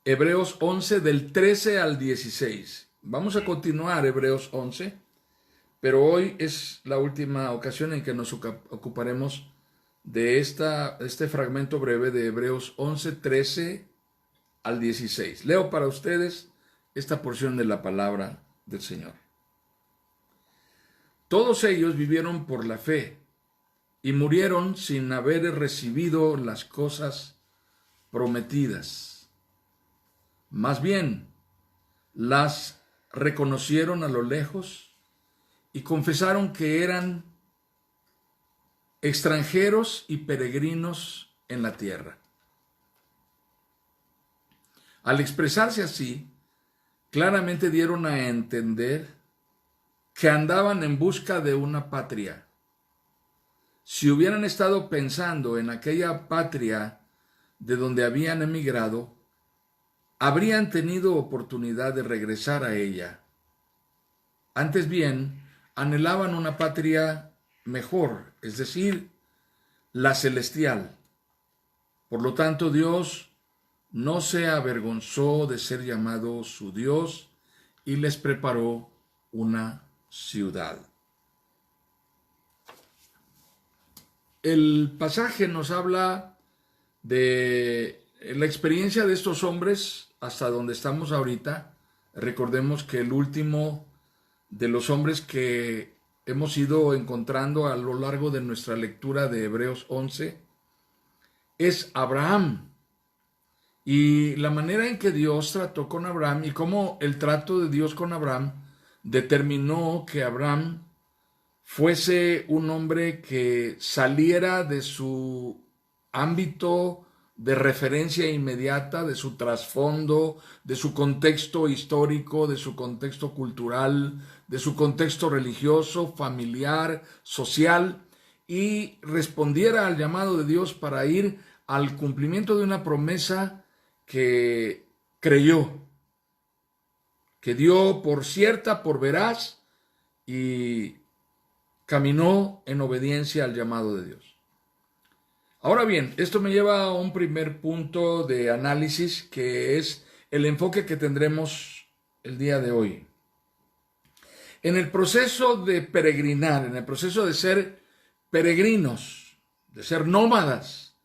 Hebreos 11 del 13 al 16. Vamos a continuar Hebreos 11, pero hoy es la última ocasión en que nos ocuparemos de este fragmento breve de Hebreos 11, 13 al 16. Leo para ustedes esta porción de la palabra del Señor. Todos ellos vivieron por la fe y murieron sin haber recibido las cosas prometidas. Más bien, las reconocieron a lo lejos y confesaron que eran extranjeros y peregrinos en la tierra. Al expresarse así, claramente dieron a entender que andaban en busca de una patria. Si hubieran estado pensando en aquella patria de donde habían emigrado, habrían tenido oportunidad de regresar a ella. Antes bien, anhelaban una patria mejor, es decir, la celestial. Por lo tanto, Dios no se avergonzó de ser llamado su Dios y les preparó una ciudad. El pasaje nos habla de la experiencia de estos hombres hasta donde estamos ahorita. Recordemos que el último de los hombres que hemos ido encontrando a lo largo de nuestra lectura de Hebreos 11 es Abraham. Y la manera en que Dios trató con Abraham y cómo el trato de Dios con Abraham determinó que Abraham fuese un hombre que saliera de su ámbito de referencia inmediata, de su trasfondo, de su contexto histórico, de su contexto cultural, de su contexto religioso, familiar, social, y respondiera al llamado de Dios para ir al cumplimiento de una promesa que creyó, que dio por cierta, por veraz, y caminó en obediencia al llamado de Dios. Ahora bien, esto me lleva a un primer punto de análisis, que es el enfoque que tendremos el día de hoy. En el proceso de peregrinar, en el proceso de ser peregrinos, de ser nómadas,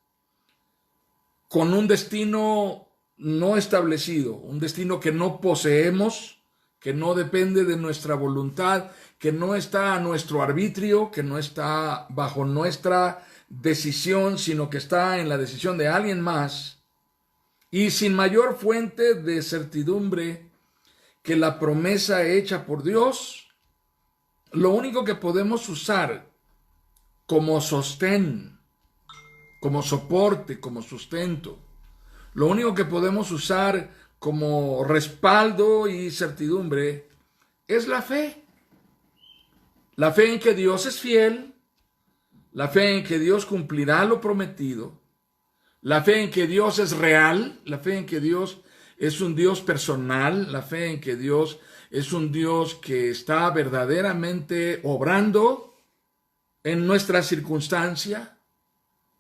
con un destino no establecido, un destino que no poseemos, que no depende de nuestra voluntad, que no está a nuestro arbitrio, que no está bajo nuestra decisión, sino que está en la decisión de alguien más, y sin mayor fuente de certidumbre que la promesa hecha por Dios, lo único que podemos usar como sostén, como soporte, como sustento, lo único que podemos usar como respaldo y certidumbre es la fe. La fe en que Dios es fiel, la fe en que Dios cumplirá lo prometido, la fe en que Dios es real, la fe en que Dios es un Dios personal, la fe en que Dios es un Dios que está verdaderamente obrando en nuestra circunstancia,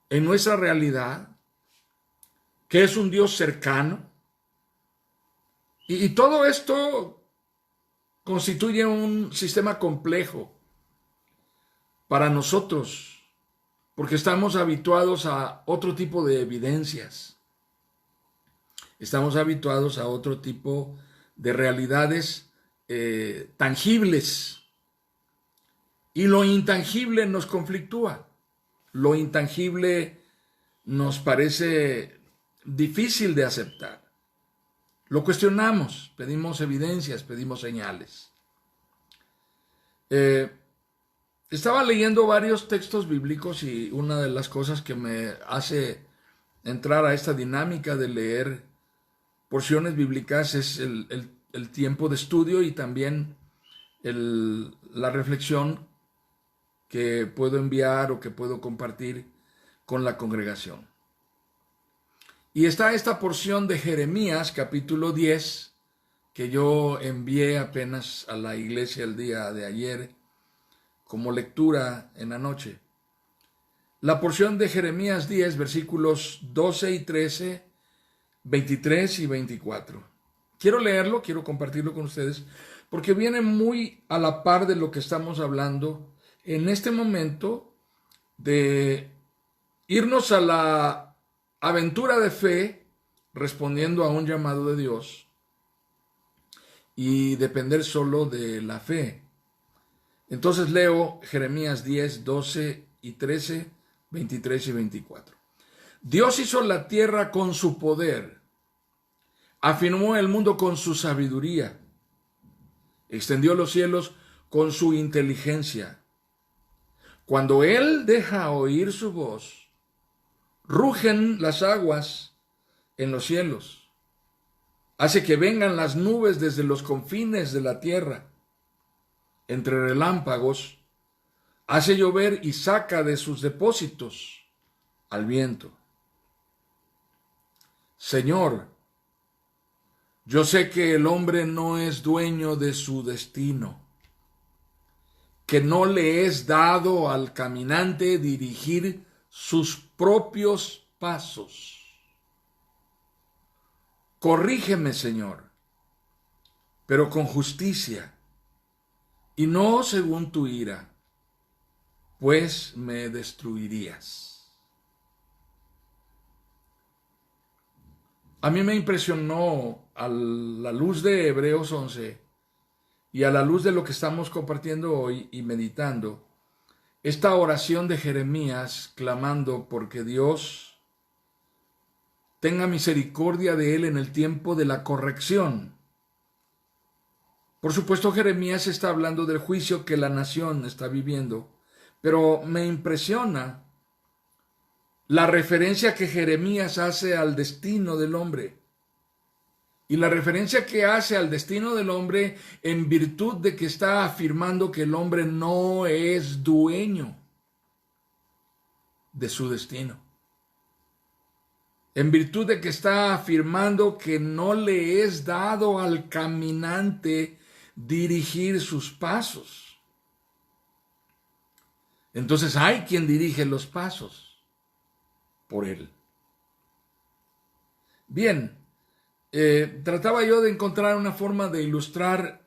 en nuestra realidad, que es un Dios cercano. Y todo esto constituye un sistema complejo para nosotros, porque estamos habituados a otro tipo de evidencias. Estamos habituados a otro tipo de realidades tangibles. Y lo intangible nos conflictúa. Lo intangible nos parece difícil de aceptar. Lo cuestionamos, pedimos evidencias, pedimos señales. Estaba leyendo varios textos bíblicos y una de las cosas que me hace entrar a esta dinámica de leer porciones bíblicas es el tiempo de estudio y también la reflexión que puedo enviar o que puedo compartir con la congregación. Y está esta porción de Jeremías, capítulo 10, que yo envié apenas a la iglesia el día de ayer como lectura en la noche. La porción de Jeremías 10, versículos 12 y 13, 23 y 24. Quiero leerlo, quiero compartirlo con ustedes, porque viene muy a la par de lo que estamos hablando en este momento de irnos a la aventura de fe, respondiendo a un llamado de Dios y depender solo de la fe. Entonces leo Jeremías 10, 12 y 13, 23 y 24. Dios hizo la tierra con su poder, afirmó el mundo con su sabiduría, extendió los cielos con su inteligencia. Cuando Él deja oír su voz, rugen las aguas en los cielos, hace que vengan las nubes desde los confines de la tierra, entre relámpagos, hace llover y saca de sus depósitos al viento. Señor, yo sé que el hombre no es dueño de su destino, que no le es dado al caminante dirigir sus propios pasos. Corrígeme, Señor, pero con justicia, y no según tu ira, pues me destruirías. A mí me impresionó a la luz de Hebreos 11 y a la luz de lo que estamos compartiendo hoy y meditando, esta oración de Jeremías clamando porque Dios tenga misericordia de él en el tiempo de la corrección. Por supuesto, Jeremías está hablando del juicio que la nación está viviendo, pero me impresiona la referencia que Jeremías hace al destino del hombre. Y la referencia que hace al destino del hombre en virtud de que está afirmando que el hombre no es dueño de su destino. En virtud de que está afirmando que no le es dado al caminante dirigir sus pasos. Entonces hay quien dirige los pasos por él. Bien, trataba yo de encontrar una forma de ilustrar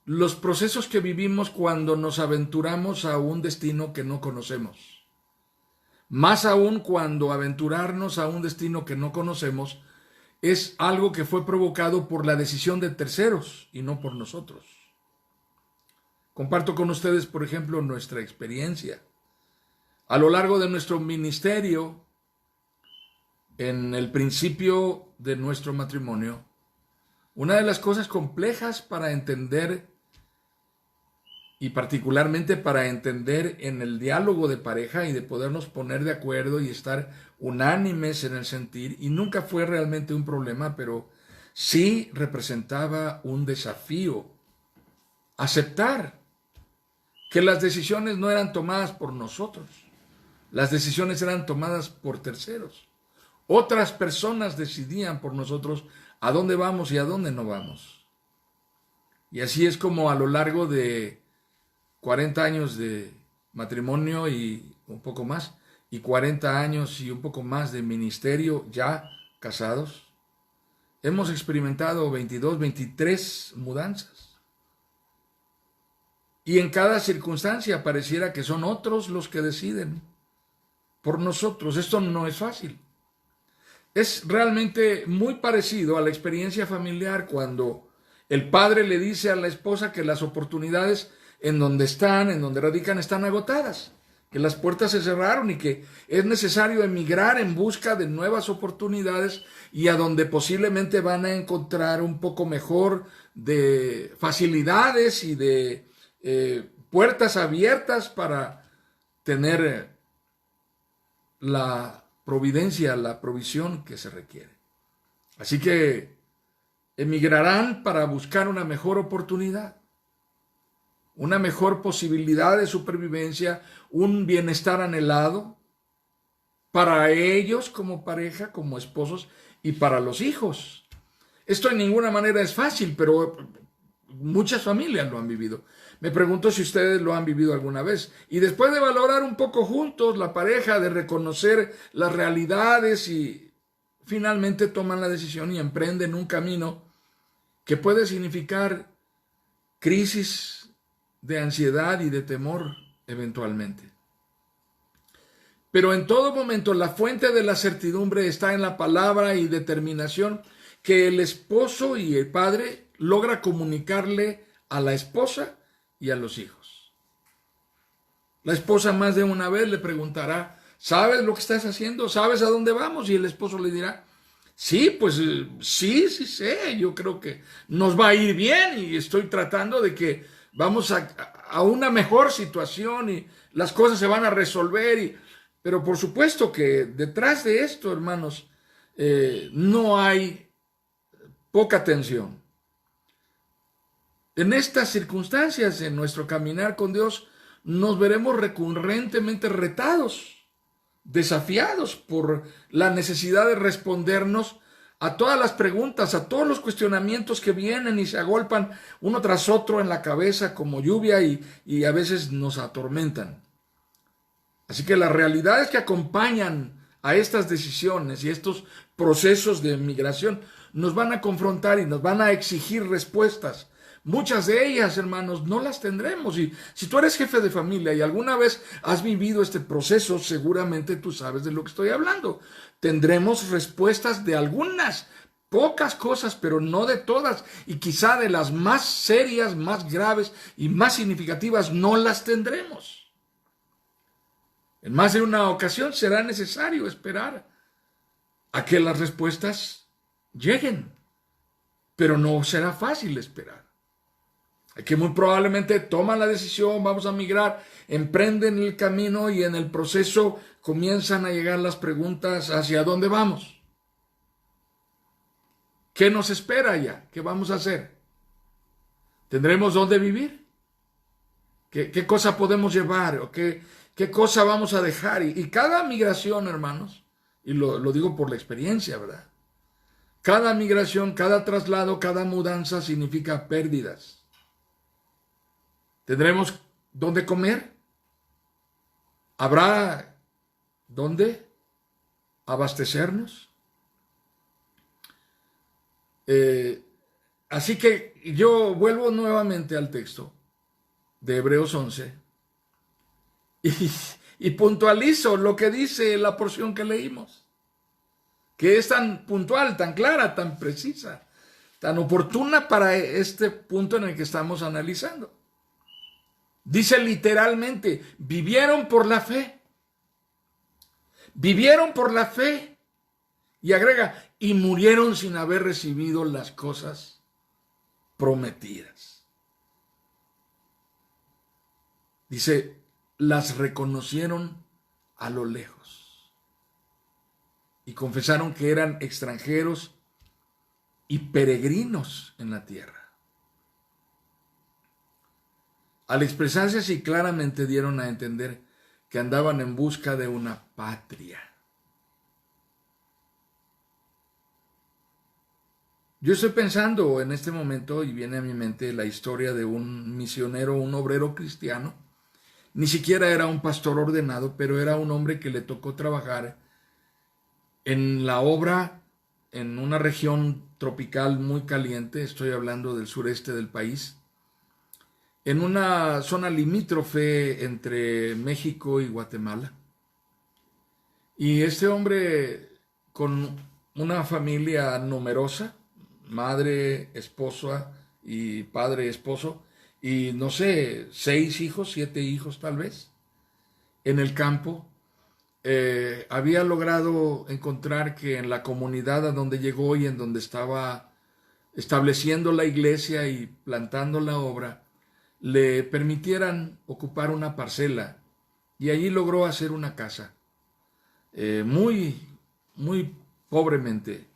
los procesos que vivimos cuando nos aventuramos a un destino que no conocemos. Más aún cuando aventurarnos a un destino que no conocemos es algo que fue provocado por la decisión de terceros y no por nosotros. Comparto con ustedes, por ejemplo, nuestra experiencia. A lo largo de nuestro ministerio, en el principio de nuestro matrimonio, una de las cosas complejas para entender, y particularmente para entender en el diálogo de pareja y de podernos poner de acuerdo y estar unánimes en el sentir, y nunca fue realmente un problema, pero sí representaba un desafío, aceptar que las decisiones no eran tomadas por nosotros, las decisiones eran tomadas por terceros. Otras personas decidían por nosotros a dónde vamos y a dónde no vamos. Y así es como a lo largo de 40 años de matrimonio y un poco más, y 40 años y un poco más de ministerio ya casados, hemos experimentado 22, 23 mudanzas. Y en cada circunstancia pareciera que son otros los que deciden por nosotros. Esto no es fácil. Es realmente muy parecido a la experiencia familiar cuando el padre le dice a la esposa que las oportunidades en donde radican, están agotadas, que las puertas se cerraron y que es necesario emigrar en busca de nuevas oportunidades y a donde posiblemente van a encontrar un poco mejor de facilidades y de puertas abiertas para tener la providencia, la provisión que se requiere. Así que emigrarán para buscar una mejor oportunidad, una mejor posibilidad de supervivencia, un bienestar anhelado para ellos como pareja, como esposos y para los hijos. Esto en ninguna manera es fácil, pero muchas familias lo han vivido. Me pregunto si ustedes lo han vivido alguna vez. Y después de valorar un poco juntos la pareja, de reconocer las realidades y finalmente toman la decisión y emprenden un camino que puede significar crisis de ansiedad y de temor eventualmente. Pero en todo momento la fuente de la certidumbre está en la palabra y determinación que el esposo y el padre logra comunicarle a la esposa y a los hijos. La esposa más de una vez le preguntará, ¿sabes lo que estás haciendo? ¿Sabes a dónde vamos? Y el esposo le dirá, sí, pues sí sé, yo creo que nos va a ir bien y estoy tratando de que vamos a una mejor situación y las cosas se van a resolver. Pero por supuesto que detrás de esto, hermanos, no hay poca tensión. En estas circunstancias, en nuestro caminar con Dios, nos veremos recurrentemente retados, desafiados por la necesidad de respondernos a todas las preguntas, a todos los cuestionamientos que vienen y se agolpan uno tras otro en la cabeza como lluvia y a veces nos atormentan. Así que las realidades que acompañan a estas decisiones y estos procesos de migración nos van a confrontar y nos van a exigir respuestas. Muchas de ellas, hermanos, no las tendremos. Y si tú eres jefe de familia y alguna vez has vivido este proceso, seguramente tú sabes de lo que estoy hablando. Tendremos respuestas de algunas, pocas cosas, pero no de todas. Y quizá de las más serias, más graves y más significativas no las tendremos. En más de una ocasión será necesario esperar a que las respuestas lleguen, pero no será fácil esperar. Hay que muy probablemente toman la decisión, vamos a migrar, emprenden el camino y en el proceso comienzan a llegar las preguntas hacia dónde vamos. ¿Qué nos espera allá? ¿Qué vamos a hacer? ¿Tendremos dónde vivir? ¿Qué cosa podemos llevar? ¿O qué cosa vamos a dejar? Y cada migración, hermanos, y lo digo por la experiencia, ¿verdad? Cada migración, cada traslado, cada mudanza significa pérdidas. ¿Tendremos dónde comer? ¿Habrá dónde abastecernos? Así que yo vuelvo nuevamente al texto de Hebreos 11 y puntualizo lo que dice la porción que leímos, que es tan puntual, tan clara, tan precisa, tan oportuna para este punto en el que estamos analizando. Dice literalmente, vivieron por la fe. Vivieron por la fe. Y agrega, y murieron sin haber recibido las cosas prometidas. Dice, las reconocieron a lo lejos. Y confesaron que eran extranjeros y peregrinos en la tierra. Al expresarse así claramente dieron a entender que andaban en busca de una patria. Yo estoy pensando en este momento y viene a mi mente la historia de un misionero, un obrero cristiano. Ni siquiera era un pastor ordenado, pero era un hombre que le tocó trabajar en la obra en una región tropical muy caliente, estoy hablando del sureste del país, en una zona limítrofe entre México y Guatemala. Y este hombre, con una familia numerosa, madre, esposa y padre, esposo, y no sé, 6 hijos, 7 hijos tal vez, en el campo, había logrado encontrar que en la comunidad a donde llegó y en donde estaba estableciendo la iglesia y plantando la obra, le permitieran ocupar una parcela y allí logró hacer una casa, muy pobremente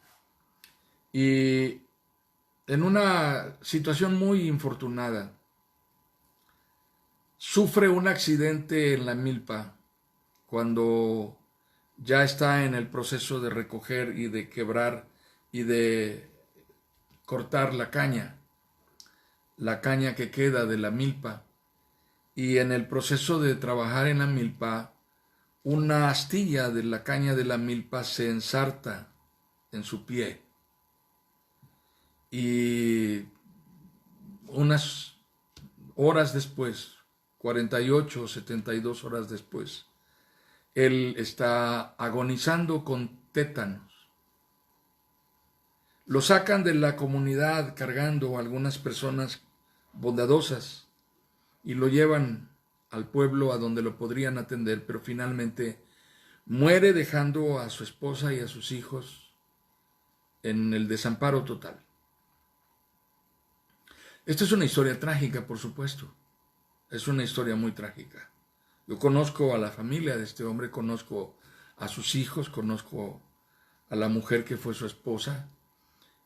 y en una situación muy infortunada. Sufre un accidente en la milpa cuando ya está en el proceso de recoger y de quebrar y de cortar la caña que queda de la milpa, y en el proceso de trabajar en la milpa, una astilla de la caña de la milpa se ensarta en su pie. Y unas horas después, 48 o 72 horas después, él está agonizando con tétanos. Lo sacan de la comunidad cargando a algunas personas bondadosas y lo llevan al pueblo a donde lo podrían atender, pero finalmente muere dejando a su esposa y a sus hijos en el desamparo total. Esta es una historia trágica, por supuesto. Es una historia muy trágica. Yo conozco a la familia de este hombre, conozco a sus hijos, conozco a la mujer que fue su esposa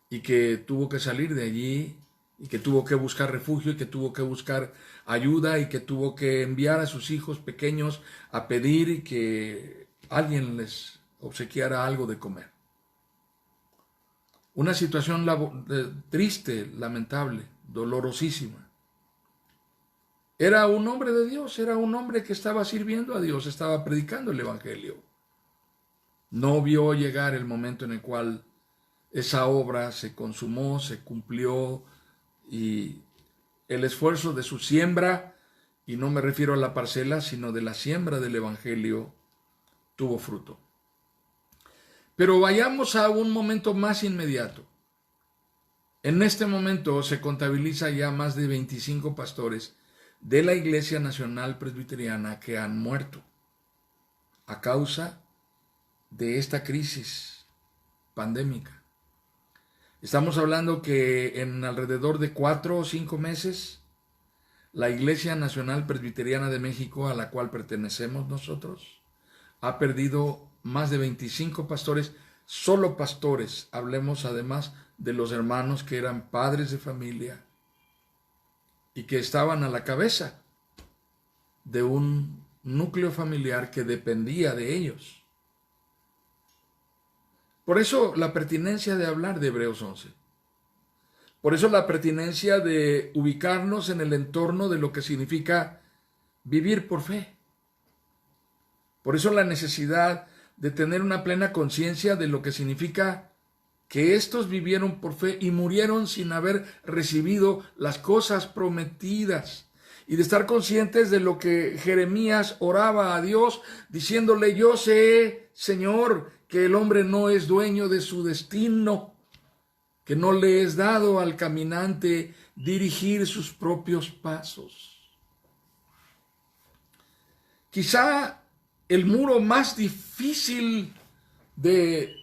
y que tuvo que salir de allí y que tuvo que buscar refugio y que tuvo que buscar ayuda y que tuvo que enviar a sus hijos pequeños a pedir que alguien les obsequiara algo de comer. Una situación triste, lamentable, dolorosísima. Era un hombre de Dios, era un hombre que estaba sirviendo a Dios, estaba predicando el Evangelio. No vio llegar el momento en el cual esa obra se consumó, se cumplió y el esfuerzo de su siembra, y no me refiero a la parcela, sino de la siembra del Evangelio, tuvo fruto. Pero vayamos a un momento más inmediato. En este momento se contabiliza ya más de 25 pastores de la Iglesia Nacional Presbiteriana que han muerto a causa de esta crisis pandémica. Estamos hablando que en alrededor de 4 o 5 meses, la Iglesia Nacional Presbiteriana de México, a la cual pertenecemos nosotros, ha perdido más de 25 pastores, solo pastores. Hablemos además de los hermanos que eran padres de familia y que estaban a la cabeza de un núcleo familiar que dependía de ellos. Por eso la pertinencia de hablar de Hebreos 11. Por eso la pertinencia de ubicarnos en el entorno de lo que significa vivir por fe. Por eso la necesidad de tener una plena conciencia de lo que significa que estos vivieron por fe y murieron sin haber recibido las cosas prometidas. Y de estar conscientes de lo que Jeremías oraba a Dios, diciéndole: yo sé, Señor, que el hombre no es dueño de su destino, que no le es dado al caminante dirigir sus propios pasos. Quizá el muro más difícil de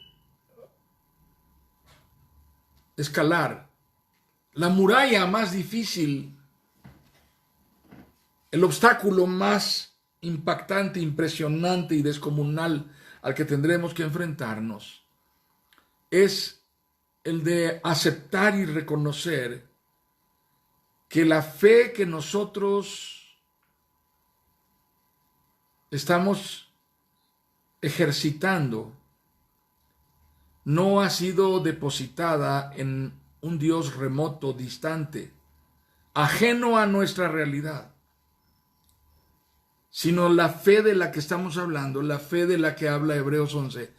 escalar, la muralla más difícil, el obstáculo más impactante, impresionante y descomunal al que tendremos que enfrentarnos, es el de aceptar y reconocer que la fe que nosotros estamos ejercitando no ha sido depositada en un Dios remoto, distante, ajeno a nuestra realidad, sino la fe de la que estamos hablando, la fe de la que habla Hebreos 11,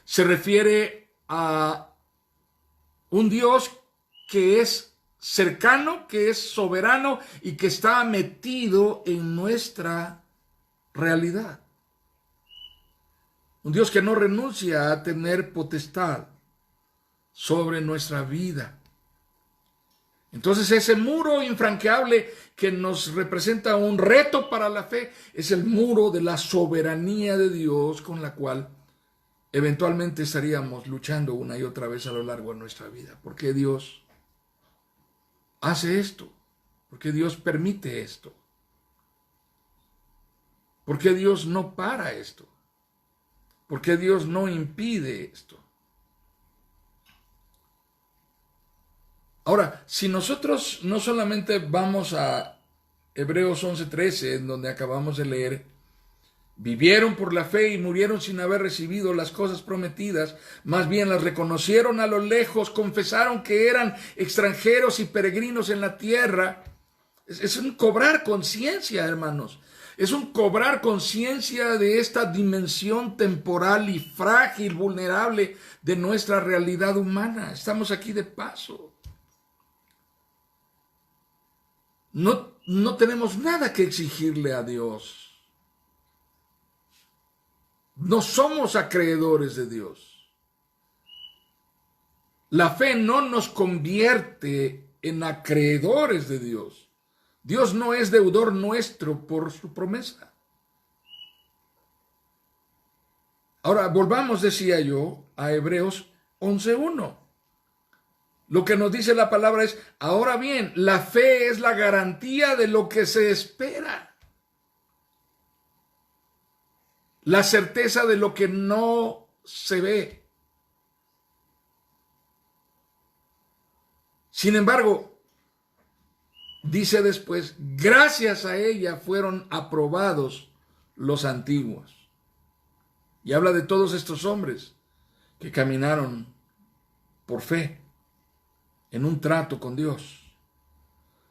se refiere a un Dios que es cercano, que es soberano y que está metido en nuestra realidad. Un Dios que no renuncia a tener potestad sobre nuestra vida. Entonces ese muro infranqueable que nos representa un reto para la fe es el muro de la soberanía de Dios, con la cual eventualmente estaríamos luchando una y otra vez a lo largo de nuestra vida. ¿Por qué Dios hace esto? ¿Por qué Dios permite esto? ¿Por qué Dios no para esto? ¿Por qué Dios no impide esto? Ahora, si nosotros no solamente vamos a Hebreos 11:13, en donde acabamos de leer, vivieron por la fe y murieron sin haber recibido las cosas prometidas, más bien las reconocieron a lo lejos, confesaron que eran extranjeros y peregrinos en la tierra. Es un cobrar conciencia, hermanos. Es un cobrar conciencia de esta dimensión temporal y frágil, vulnerable de nuestra realidad humana. Estamos aquí de paso. No tenemos nada que exigirle a Dios. No somos acreedores de Dios. La fe no nos convierte en acreedores de Dios. Dios no es deudor nuestro por su promesa. Ahora, volvamos, decía yo, a Hebreos 11:1. Lo que nos dice la palabra es, ahora bien, la fe es la garantía de lo que se espera. La certeza de lo que no se ve. Sin embargo, dice después, gracias a ella fueron aprobados los antiguos. Y habla de todos estos hombres que caminaron por fe en un trato con Dios.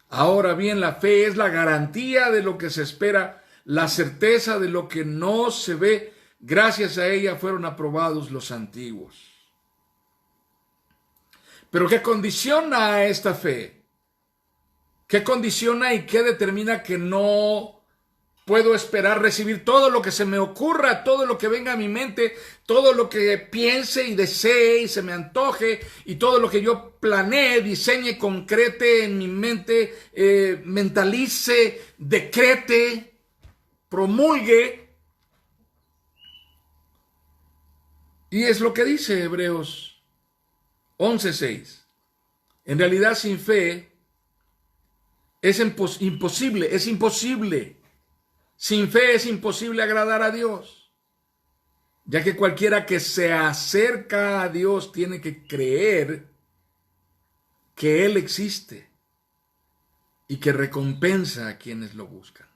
Ahora bien, la fe es la garantía de lo que se espera, la certeza de lo que no se ve. Gracias a ella fueron aprobados los antiguos. Pero ¿qué condiciona a esta fe? ¿Qué condiciona y qué determina que no puedo esperar recibir todo lo que se me ocurra, todo lo que venga a mi mente, todo lo que piense y desee y se me antoje, y todo lo que yo planee, diseñe, concrete en mi mente, mentalice, decrete, promulgue? Y es lo que dice Hebreos 11:6. En realidad, sin fe es imposible. Sin fe es imposible agradar a Dios, ya que cualquiera que se acerca a Dios tiene que creer que Él existe y que recompensa a quienes lo buscan.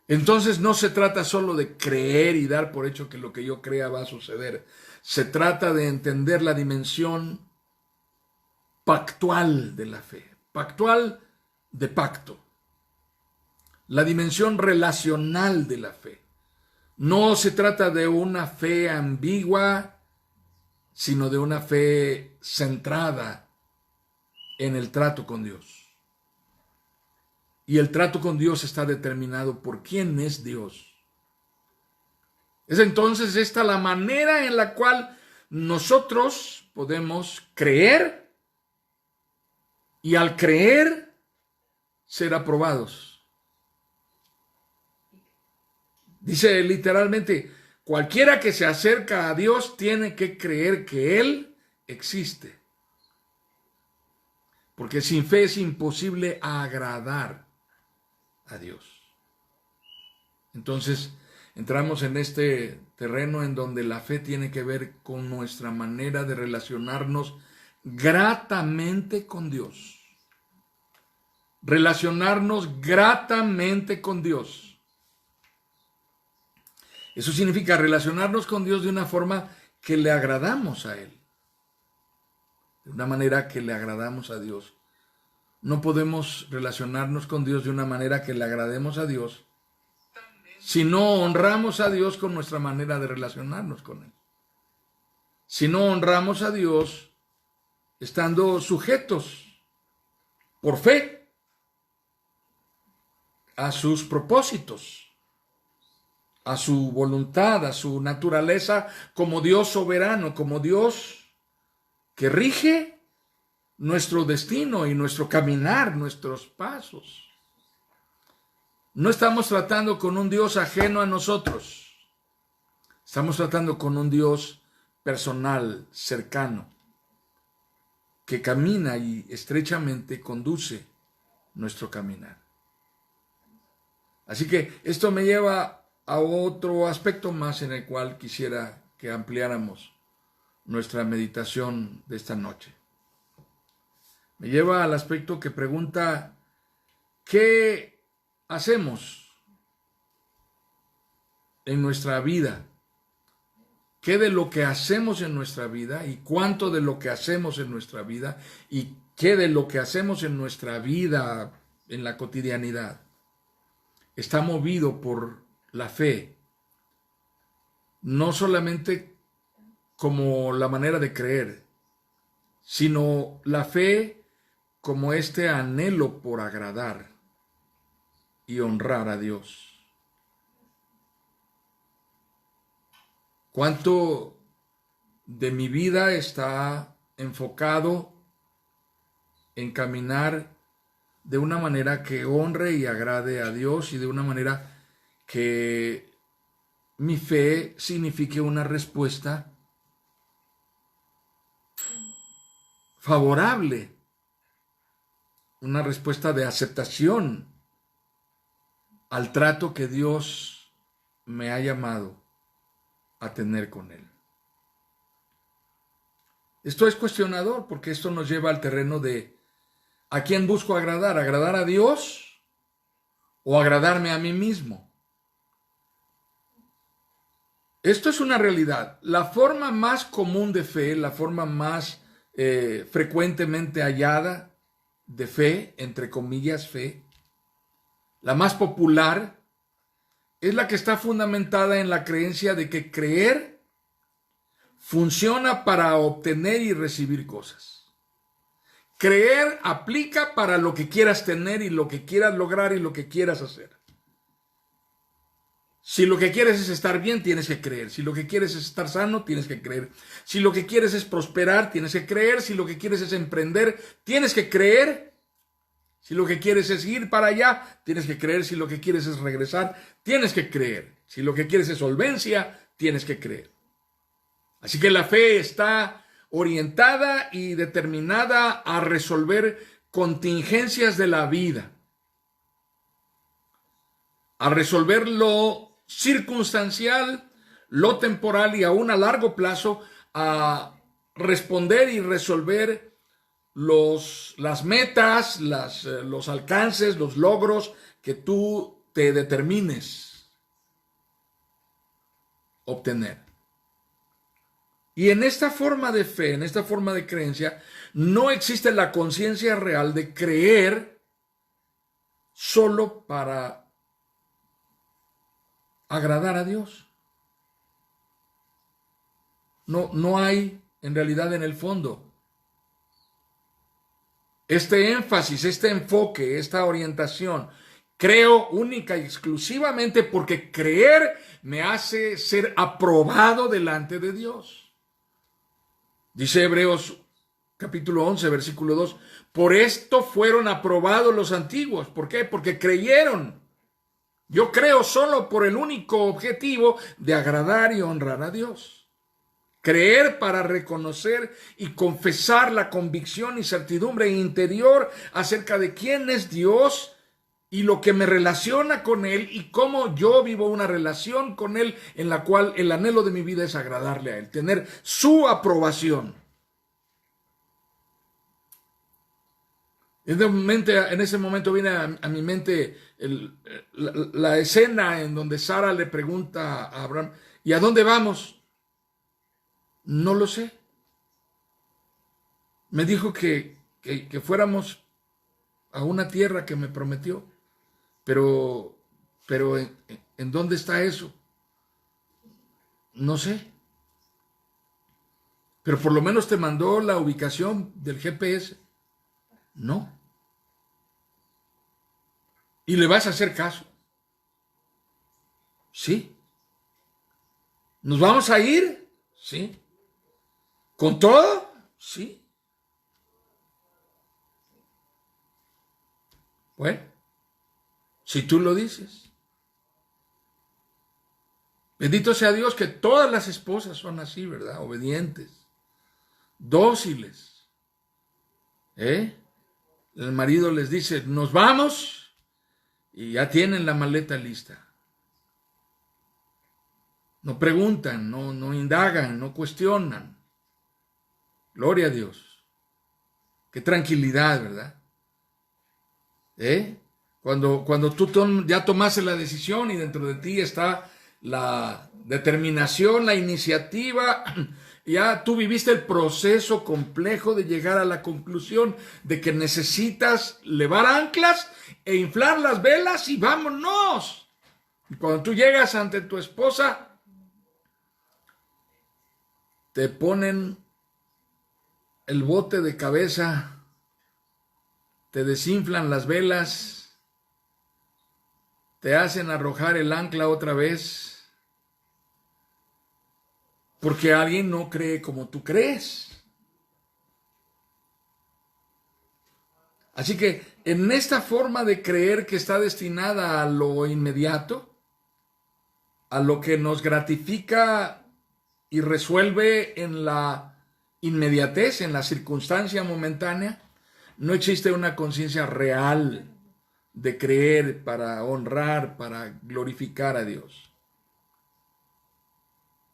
Entonces no se trata solo de creer y dar por hecho que lo que yo crea va a suceder. Se trata de entender la dimensión pactual de la fe, pactual de pacto. La dimensión relacional de la fe. No se trata de una fe ambigua, sino de una fe centrada en el trato con Dios. Y el trato con Dios está determinado por quién es Dios. Es entonces esta la manera en la cual nosotros podemos creer y al creer ser aprobados. Dice literalmente, cualquiera que se acerca a Dios tiene que creer que Él existe. Porque sin fe es imposible agradar a Dios. Entonces, entramos en este terreno en donde la fe tiene que ver con nuestra manera de relacionarnos gratamente con Dios. Relacionarnos gratamente con Dios. Eso significa relacionarnos con Dios de una forma que le agradamos a Él. De una manera que le agradamos a Dios. No podemos relacionarnos con Dios de una manera que le agrademos a Dios si no honramos a Dios con nuestra manera de relacionarnos con Él. Si no honramos a Dios estando sujetos por fe a sus propósitos, a su voluntad, a su naturaleza como Dios soberano, como Dios que rige nuestro destino y nuestro caminar, nuestros pasos. No estamos tratando con un Dios ajeno a nosotros. Estamos tratando con un Dios personal, cercano, que camina y estrechamente conduce nuestro caminar. Así que esto me lleva a otro aspecto más en el cual quisiera que ampliáramos nuestra meditación de esta noche. Me lleva al aspecto que pregunta, ¿qué hacemos en nuestra vida? ¿Qué de lo que hacemos en nuestra vida y cuánto de lo que hacemos en nuestra vida y qué de lo que hacemos en nuestra vida en la cotidianidad está movido por la fe, no solamente como la manera de creer, sino la fe como este anhelo por agradar y honrar a Dios. ¿Cuánto de mi vida está enfocado en caminar de una manera que honre y agrade a Dios y de una manera que mi fe signifique una respuesta favorable, una respuesta de aceptación al trato que Dios me ha llamado a tener con Él? Esto es cuestionador porque esto nos lleva al terreno de ¿a quién busco agradar? ¿Agradar a Dios o agradarme a mí mismo? Esto es una realidad. La forma más común de fe, la forma más frecuentemente hallada de fe, entre comillas fe, la más popular, es la que está fundamentada en la creencia de que creer funciona para obtener y recibir cosas. Creer aplica para lo que quieras tener y lo que quieras lograr y lo que quieras hacer. Si lo que quieres es estar bien, tienes que creer. Si lo que quieres es estar sano, tienes que creer. Si lo que quieres es prosperar, tienes que creer. Si lo que quieres es emprender, tienes que creer. Si lo que quieres es ir para allá, tienes que creer. Si lo que quieres es regresar, tienes que creer. Si lo que quieres es solvencia, tienes que creer. Así que la fe está orientada y determinada a resolver contingencias de la vida, a resolver lo circunstancial, lo temporal y aún a largo plazo, a responder y resolver las metas, los alcances, los logros que tú te determines obtener. Y en esta forma de fe, en esta forma de creencia, no existe la conciencia real de creer solo para agradar a Dios. No hay en realidad en el fondo este énfasis, este enfoque, esta orientación. Creo única y exclusivamente porque creer me hace ser aprobado delante de Dios. Dice Hebreos capítulo 11, versículo 2, por esto fueron aprobados los antiguos. ¿Por qué? Porque creyeron. Yo creo solo por el único objetivo de agradar y honrar a Dios. Creer para reconocer y confesar la convicción y certidumbre interior acerca de quién es Dios y lo que me relaciona con Él y cómo yo vivo una relación con Él en la cual el anhelo de mi vida es agradarle a Él, tener su aprobación. En ese momento viene a mi mente la escena en donde Sara le pregunta a Abraham, ¿y a dónde vamos? No lo sé. Me dijo que fuéramos a una tierra que me prometió, pero ¿en dónde está eso? No sé. Pero por lo menos te mandó la ubicación del GPS. No. ¿Y le vas a hacer caso? Sí. ¿Nos vamos a ir? Sí. ¿Con todo? Sí. Bueno, si tú lo dices. Bendito sea Dios que todas las esposas son así, ¿verdad? Obedientes, dóciles. El marido les dice, nos vamos, y ya tienen la maleta lista. No preguntan, no indagan, no cuestionan. Gloria a Dios. Qué tranquilidad, ¿verdad? Cuando tú ya tomaste la decisión y dentro de ti está la determinación, la iniciativa, Ya tú viviste el proceso complejo de llegar a la conclusión de que necesitas levar anclas e inflar las velas y vámonos. Y cuando tú llegas ante tu esposa, te ponen el bote de cabeza, te desinflan las velas, te hacen arrojar el ancla otra vez, porque alguien no cree como tú crees. Así que en esta forma de creer que está destinada a lo inmediato, a lo que nos gratifica y resuelve en la inmediatez, en la circunstancia momentánea, no existe una conciencia real de creer para honrar, para glorificar a Dios.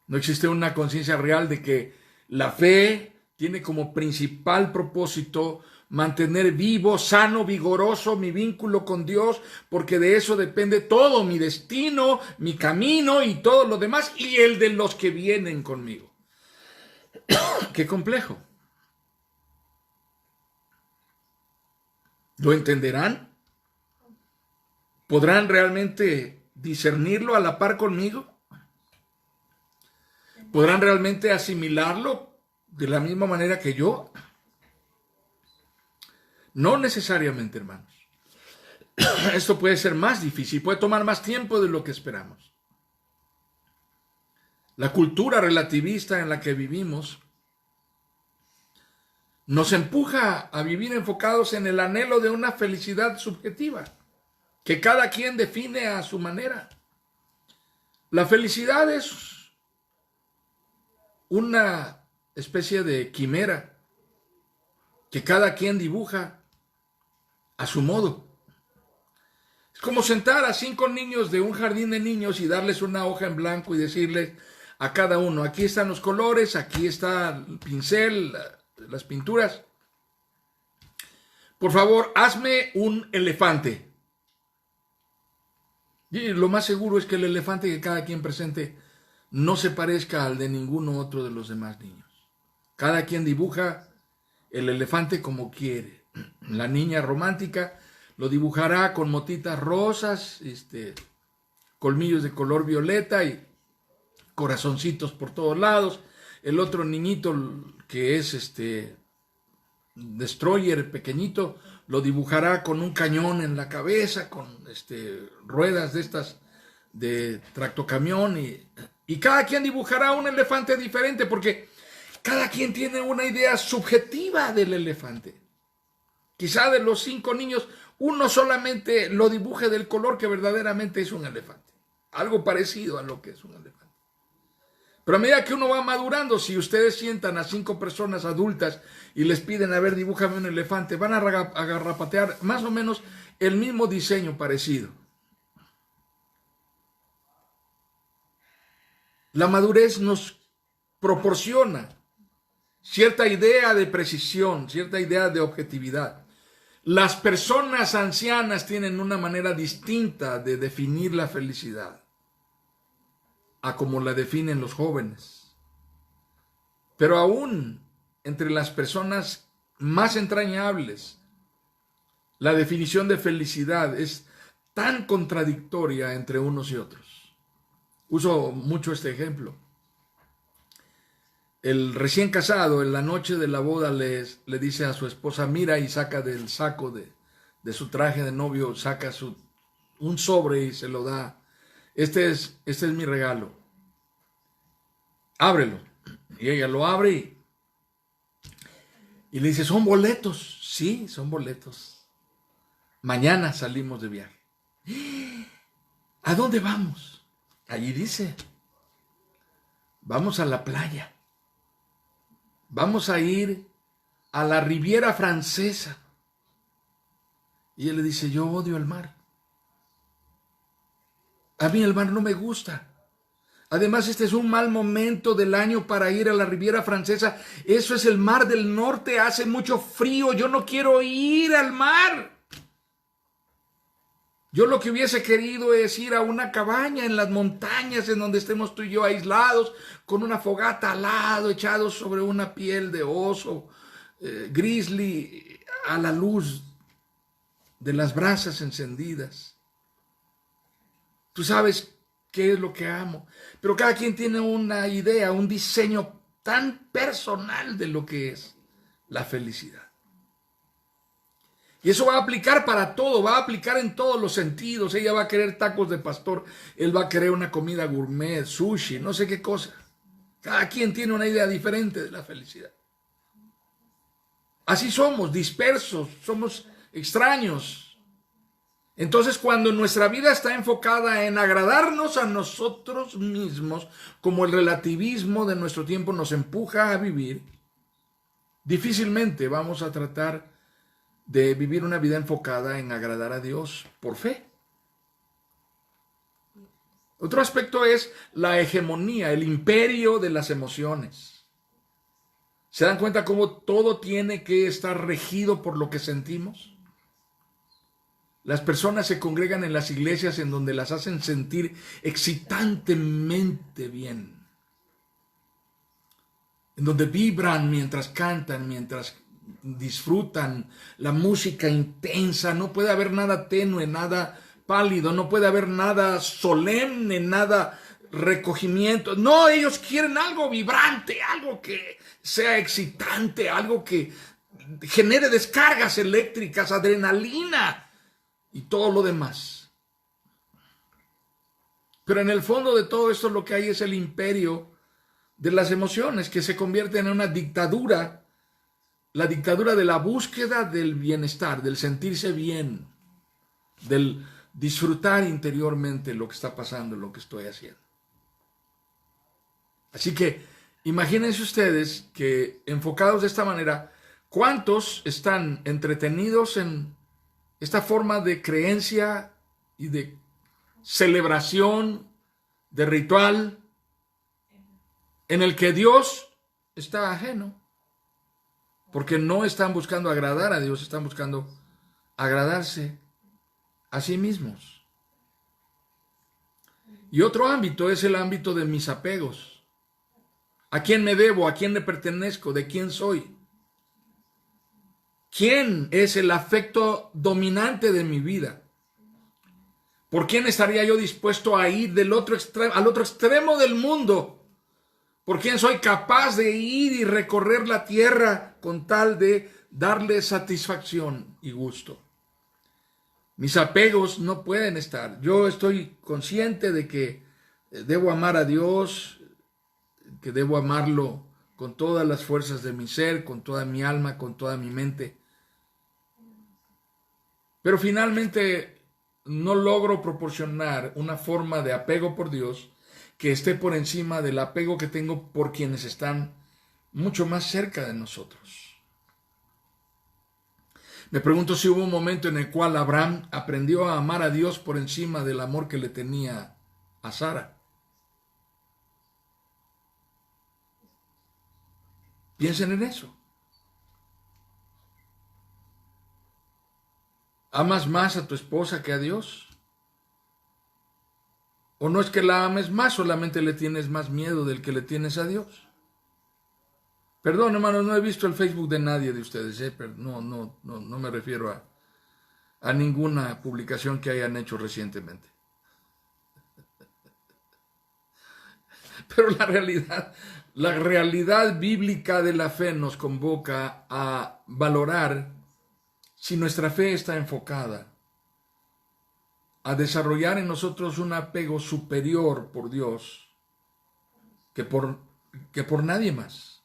No existe una conciencia real de que la fe tiene como principal propósito mantener vivo, sano, vigoroso mi vínculo con Dios, porque de eso depende todo, mi destino, mi camino y todo lo demás, y el de los que vienen conmigo. ¡Qué complejo! ¿Lo entenderán? ¿Podrán realmente discernirlo a la par conmigo? ¿Podrán realmente asimilarlo de la misma manera que yo? No necesariamente, hermanos. Esto puede ser más difícil, puede tomar más tiempo de lo que esperamos. La cultura relativista en la que vivimos nos empuja a vivir enfocados en el anhelo de una felicidad subjetiva, que cada quien define a su manera. La felicidad es una especie de quimera que cada quien dibuja a su modo. Es como sentar a 5 niños de un jardín de niños y darles una hoja en blanco y decirles a cada uno, aquí están los colores, aquí está el pincel, las pinturas. Por favor, hazme un elefante. Y lo más seguro es que el elefante que cada quien presente no se parezca al de ninguno otro de los demás niños. Cada quien dibuja el elefante como quiere. La niña romántica lo dibujará con motitas rosas, colmillos de color violeta y corazoncitos por todos lados. El otro niñito que es destroyer pequeñito lo dibujará con un cañón en la cabeza, con ruedas de estas de tractocamión y cada quien dibujará un elefante diferente porque cada quien tiene una idea subjetiva del elefante. Quizá de los 5 niños, uno solamente lo dibuje del color que verdaderamente es un elefante. Algo parecido a lo que es un elefante. Pero a medida que uno va madurando, si ustedes sientan a 5 personas adultas y les piden, a ver, dibújame un elefante, van a agarrapatear más o menos el mismo diseño parecido. La madurez nos proporciona cierta idea de precisión, cierta idea de objetividad. Las personas ancianas tienen una manera distinta de definir la felicidad a como la definen los jóvenes. Pero aún entre las personas más entrañables, la definición de felicidad es tan contradictoria entre unos y otros. Uso mucho este ejemplo. El recién casado en la noche de la boda le dice a su esposa, mira, y saca del saco de su traje de novio, saca un sobre y se lo da. Este es mi regalo. Ábrelo. Y ella lo abre y le dice, ¿son boletos? Sí, son boletos. Mañana salimos de viaje. ¿A dónde vamos? Allí dice, vamos a la playa. Vamos a ir a la Riviera Francesa. Y él le dice, yo odio el mar. A mí el mar no me gusta. Además, este es un mal momento del año para ir a la Riviera Francesa. Eso es el mar del norte, hace mucho frío. Yo no quiero ir al mar. Yo lo que hubiese querido es ir a una cabaña en las montañas en donde estemos tú y yo aislados, con una fogata al lado, echados sobre una piel de oso, grizzly, a la luz de las brasas encendidas. Tú sabes qué es lo que amo, pero cada quien tiene una idea, un diseño tan personal de lo que es la felicidad. Y eso va a aplicar para todo, va a aplicar en todos los sentidos. Ella va a querer tacos de pastor, él va a querer una comida gourmet, sushi, no sé qué cosa. Cada quien tiene una idea diferente de la felicidad. Así somos, dispersos, somos extraños. Entonces, cuando nuestra vida está enfocada en agradarnos a nosotros mismos, como el relativismo de nuestro tiempo nos empuja a vivir, difícilmente vamos a tratar de vivir una vida enfocada en agradar a Dios por fe. Otro aspecto es la hegemonía, el imperio de las emociones. ¿Se dan cuenta cómo todo tiene que estar regido por lo que sentimos? Las personas se congregan en las iglesias en donde las hacen sentir excitantemente bien, en donde vibran mientras cantan, mientras disfrutan la música intensa. No puede haber nada tenue, nada pálido, no puede haber nada solemne, nada recogimiento. No, ellos quieren algo vibrante, algo que sea excitante, algo que genere descargas eléctricas, adrenalina y todo lo demás. Pero en el fondo de todo esto lo que hay es el imperio de las emociones, que se convierte en una dictadura, la dictadura de la búsqueda del bienestar, del sentirse bien, del disfrutar interiormente lo que está pasando, lo que estoy haciendo. Así que imagínense ustedes que enfocados de esta manera, ¿cuántos están entretenidos en esta forma de creencia y de celebración, de ritual, en el que Dios está ajeno? Porque no están buscando agradar a Dios, están buscando agradarse a sí mismos. Y otro ámbito es el ámbito de mis apegos. ¿A quién me debo? ¿A quién le pertenezco? ¿De quién soy? ¿Quién es el afecto dominante de mi vida? ¿Por quién estaría yo dispuesto a ir al otro extremo del mundo? ¿Por quién soy capaz de ir y recorrer la tierra con tal de darle satisfacción y gusto? Mis apegos no pueden estar. Yo estoy consciente de que debo amar a Dios, que debo amarlo con todas las fuerzas de mi ser, con toda mi alma, con toda mi mente. Pero finalmente no logro proporcionar una forma de apego por Dios que esté por encima del apego que tengo por quienes están mucho más cerca de nosotros. Me pregunto si hubo un momento en el cual Abraham aprendió a amar a Dios por encima del amor que le tenía a Sara. Piensen en eso. ¿Amas más a tu esposa que a Dios? ¿O no es que la ames más, solamente le tienes más miedo del que le tienes a Dios? Perdón, hermanos, no he visto el Facebook de nadie de ustedes, pero no me refiero a ninguna publicación que hayan hecho recientemente. Pero la realidad bíblica de la fe nos convoca a valorar si nuestra fe está enfocada a desarrollar en nosotros un apego superior por Dios que por nadie más.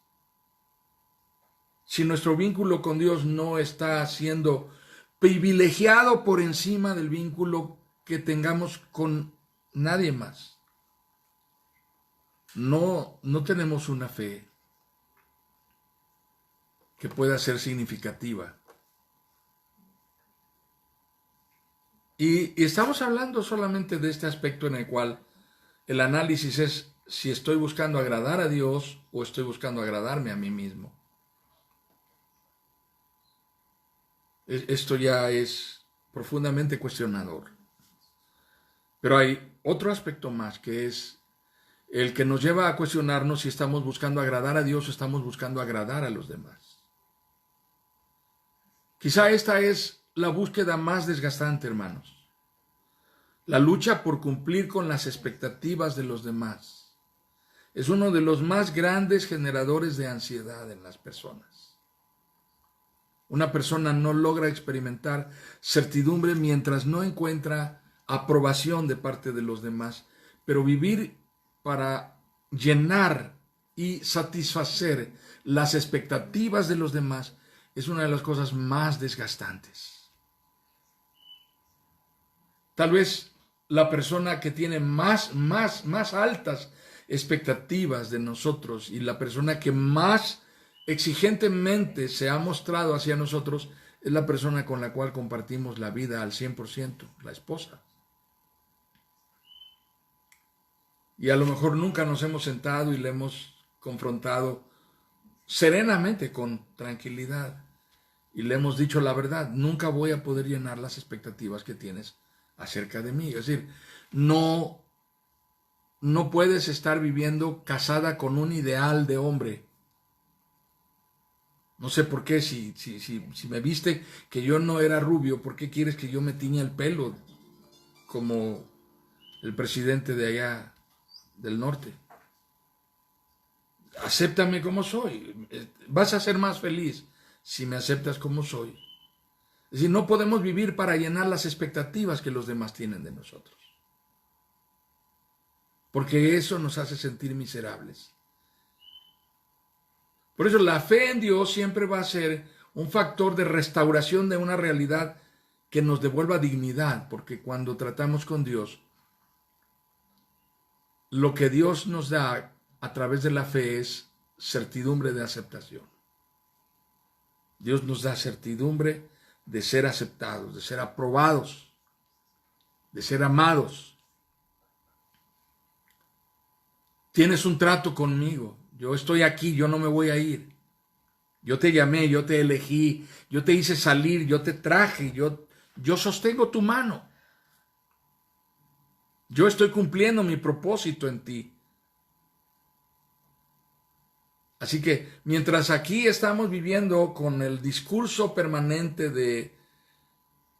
Si nuestro vínculo con Dios no está siendo privilegiado por encima del vínculo que tengamos con nadie más, no tenemos una fe que pueda ser significativa. Y estamos hablando solamente de este aspecto en el cual el análisis es si estoy buscando agradar a Dios o estoy buscando agradarme a mí mismo. Esto ya es profundamente cuestionador. Pero hay otro aspecto más, que es el que nos lleva a cuestionarnos si estamos buscando agradar a Dios o estamos buscando agradar a los demás. Quizá esta es la búsqueda más desgastante, hermanos. La lucha por cumplir con las expectativas de los demás es uno de los más grandes generadores de ansiedad en las personas. Una persona no logra experimentar certidumbre mientras no encuentra aprobación de parte de los demás, pero vivir para llenar y satisfacer las expectativas de los demás es una de las cosas más desgastantes. Tal vez la persona que tiene más altas expectativas de nosotros y la persona que más exigentemente se ha mostrado hacia nosotros es la persona con la cual compartimos la vida al 100%, la esposa. Y a lo mejor nunca nos hemos sentado y le hemos confrontado serenamente, con tranquilidad, y le hemos dicho la verdad: nunca voy a poder llenar las expectativas que tienes acerca de mí. Es decir, no puedes estar viviendo casada con un ideal de hombre. No sé por qué, si me viste que yo no era rubio, ¿por qué quieres que yo me tiña el pelo como el presidente de allá del norte? Acéptame como soy. Vas a ser más feliz si me aceptas como soy. Es decir, no podemos vivir para llenar las expectativas que los demás tienen de nosotros, porque eso nos hace sentir miserables. Por eso la fe en Dios siempre va a ser un factor de restauración de una realidad que nos devuelva dignidad, porque cuando tratamos con Dios, lo que Dios nos da a través de la fe es certidumbre de aceptación. Dios nos da certidumbre de ser aceptados, de ser aprobados, de ser amados. Tienes un trato conmigo. Yo estoy aquí, yo no me voy a ir. Yo te llamé, yo te elegí, yo te hice salir, yo te traje, yo sostengo tu mano. Yo estoy cumpliendo mi propósito en ti. Así que mientras aquí estamos viviendo con el discurso permanente de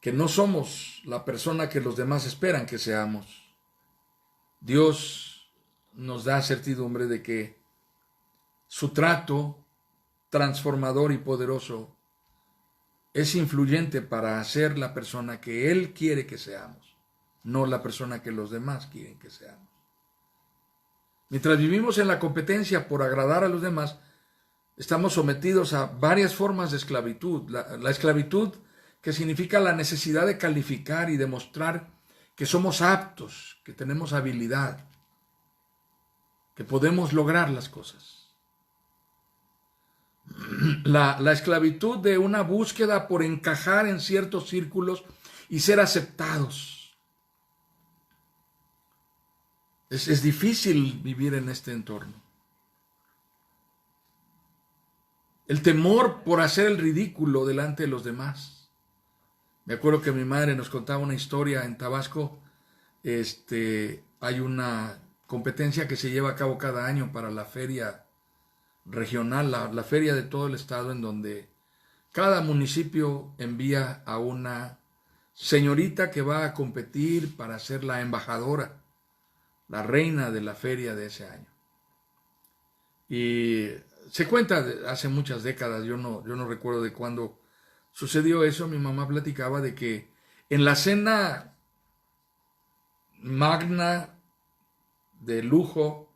que no somos la persona que los demás esperan que seamos, Dios nos da certidumbre de que su trato transformador y poderoso es influyente para ser la persona que Él quiere que seamos, no la persona que los demás quieren que seamos. Mientras vivimos en la competencia por agradar a los demás, estamos sometidos a varias formas de esclavitud. La esclavitud, que significa la necesidad de calificar y demostrar que somos aptos, que tenemos habilidad, que podemos lograr las cosas. La esclavitud de una búsqueda por encajar en ciertos círculos y ser aceptados. Es difícil vivir en este entorno. El temor por hacer el ridículo delante de los demás. Me acuerdo que mi madre nos contaba una historia en Tabasco. Hay una competencia que se lleva a cabo cada año para la feria regional, la feria de todo el estado, en donde cada municipio envía a una señorita que va a competir para ser la embajadora, la reina de la feria de ese año. Y se cuenta de hace muchas décadas, yo no recuerdo de cuándo sucedió eso. Mi mamá platicaba de que en la cena magna, de lujo,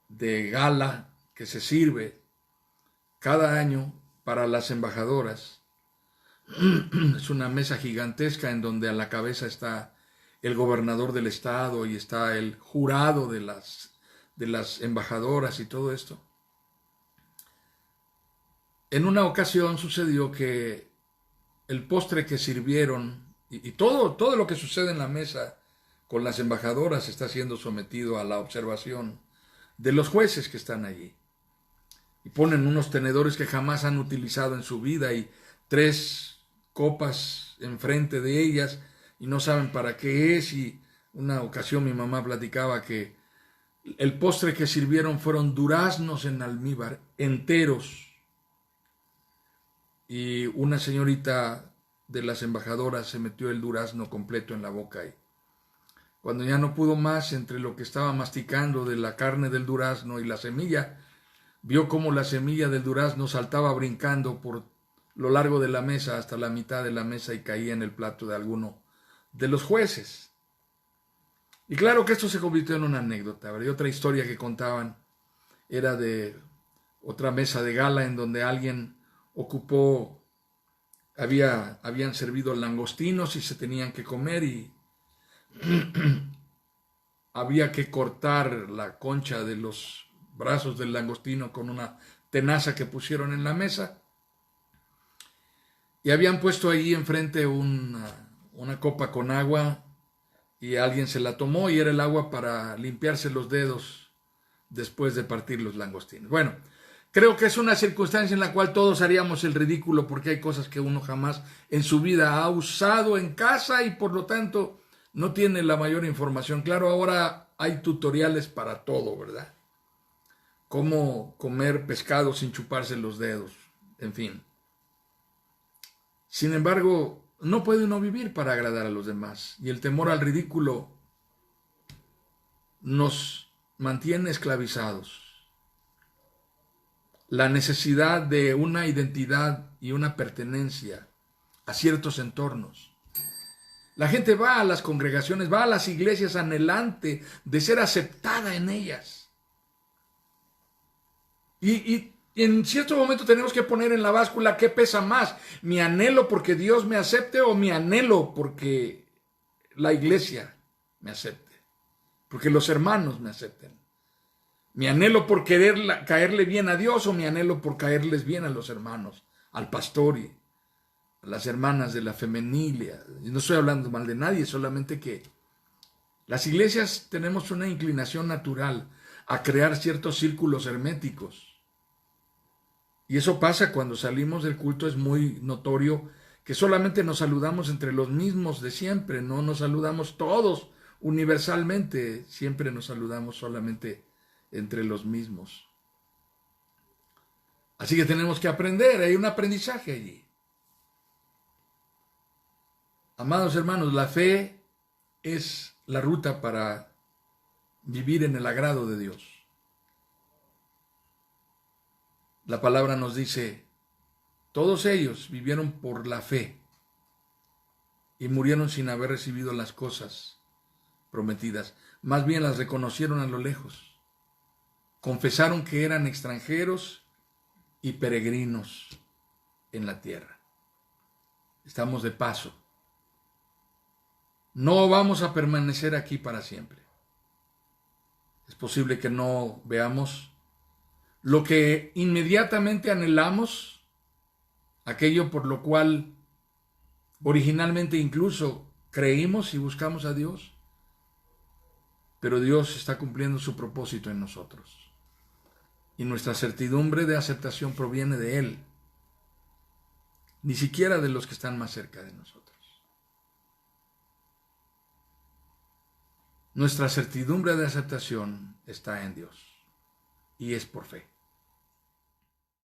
de gala, que se sirve cada año para las embajadoras, es una mesa gigantesca en donde a la cabeza está el gobernador del estado y está el jurado de las embajadoras y todo esto. En una ocasión sucedió que el postre que sirvieron y todo lo que sucede en la mesa con las embajadoras está siendo sometido a la observación de los jueces que están allí. Y ponen unos tenedores que jamás han utilizado en su vida y 3 copas enfrente de ellas y no saben para qué es, y Una ocasión mi mamá platicaba que el postre que sirvieron fueron duraznos en almíbar, enteros. Y una señorita de las embajadoras se metió el durazno completo en la boca y cuando ya no pudo más, entre lo que estaba masticando de la carne del durazno y la semilla, vio cómo la semilla del durazno saltaba brincando por lo largo de la mesa hasta la mitad de la mesa y caía en el plato de alguno de los jueces. Y claro que esto se convirtió en una anécdota, ¿verdad? Y otra historia que contaban era de otra mesa de gala en donde alguien ocupó, habían servido langostinos y se tenían que comer y había que cortar la concha de los brazos del langostino con una tenaza que pusieron en la mesa y habían puesto ahí enfrente una copa con agua y alguien se la tomó y era el agua para limpiarse los dedos después de partir los langostinos. Bueno, creo que es una circunstancia en la cual todos haríamos el ridículo porque hay cosas que uno jamás en su vida ha usado en casa y por lo tanto no tiene la mayor información. Claro, ahora hay tutoriales para todo, ¿verdad? Cómo comer pescado sin chuparse los dedos, en fin. Sin embargo, no puede uno vivir para agradar a los demás y el temor al ridículo nos mantiene esclavizados. La necesidad de una identidad y una pertenencia a ciertos entornos. La gente va a las congregaciones, va a las iglesias anhelante de ser aceptada en ellas. Y en cierto momento tenemos que poner en la báscula qué pesa más, mi anhelo porque Dios me acepte o mi anhelo porque la iglesia me acepte, porque los hermanos me acepten. Mi anhelo por querer caerle bien a Dios o mi anhelo por caerles bien a los hermanos, al pastor y a las hermanas de la femenilia. Y no estoy hablando mal de nadie, solamente que las iglesias tenemos una inclinación natural a crear ciertos círculos herméticos. Y eso pasa cuando salimos del culto, es muy notorio que solamente nos saludamos entre los mismos de siempre, no nos saludamos todos universalmente, siempre nos saludamos solamente entre los mismos. Así que tenemos que aprender, hay un aprendizaje allí. Amados hermanos, la fe es la ruta para vivir en el agrado de Dios. La palabra nos dice, todos ellos vivieron por la fe y murieron sin haber recibido las cosas prometidas. Más bien las reconocieron a lo lejos. Confesaron que eran extranjeros y peregrinos en la tierra. Estamos de paso. No vamos a permanecer aquí para siempre. Es posible que no veamos lo que inmediatamente anhelamos, aquello por lo cual originalmente incluso creímos y buscamos a Dios, pero Dios está cumpliendo su propósito en nosotros. Y nuestra certidumbre de aceptación proviene de Él, ni siquiera de los que están más cerca de nosotros. Nuestra certidumbre de aceptación está en Dios y es por fe.